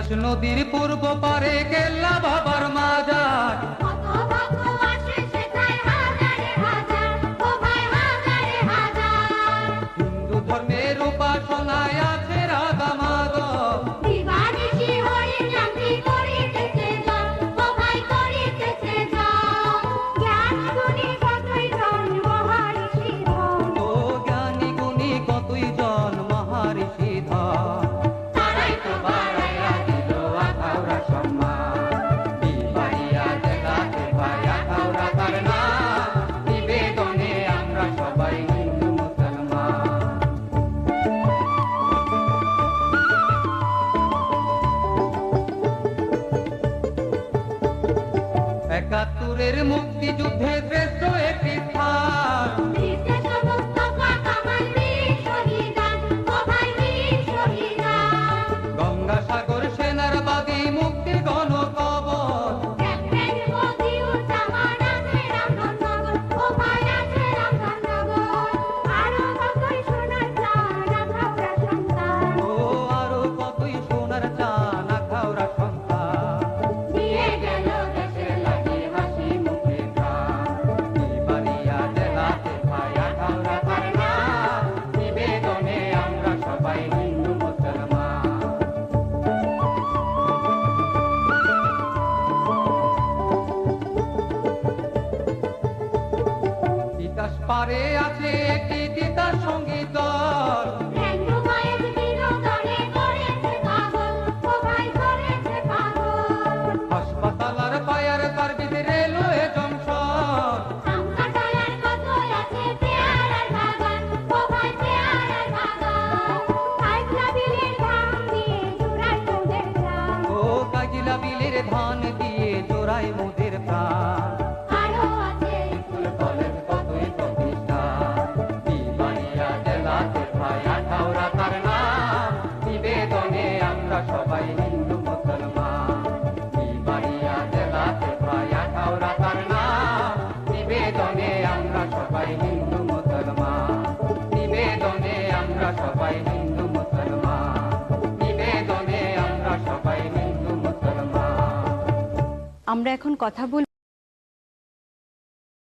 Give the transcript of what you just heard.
তিতাস নদীর পূর্ব পারে কেল্লা বাবার মাজার, হিন্দু ধর্মের উপাসনায় আছে রাধা মাধব, ও জ্ঞানী গুণী কতই জন মহারিষি ধর, তারাই তো বাড়াইয়া দিল আখাউড়া সম্মান, বিবাড়িয়া জেলাতে ভাই আখাউড়া তার নাম, নিবেদনে আমরা সবাই হিন্দু মুসলমান। ৭১-এর মুক্তিযুদ্ধে শ্রেষ্ঠ একটি স্থান, গঙ্গাসাগর সেনার বাদী মুক্তির গণকবর, ও আরো কতই সোনার চান আখাউড়া সন্তান, দিয়ে গেল দেশের লাগি হাসি মুখে প্রাণ, বিবাড়িয়া জেলাতে ভাই আখাউড়া তার নাম, নিবেদনে আমরা সবাই হিন্দু মুসলমান। তিতাস পারে আছে একটি তিতাস সঙ্গীত দল, হাসপাতাল আর পায়ার তার বিধি রেলওয়ে জংশন, ও কাজিলা বিলের ধান দিয়ে জোড়ায় মোদের প্রাণ, স্কুল কলেজ কতই প্রতিষ্ঠান, বিবাড়িয়া জেলাতে ভাই আখাউড়া তার নাম, নিবেদনে আমরা সবাই হিন্দু মুসলমান, বিবাড়িয়া জেলাতে ভাই আখাউড়া তার নাম, নিবেদনে আমরা সবাই হিন্দু মুসলমান, নিবেদনে আমরা সবাই হিন্দু মুসলমান, নিবেদনে আমরা সবাই হিন্দু মুসলমান। আমরা এখন কথা বলবো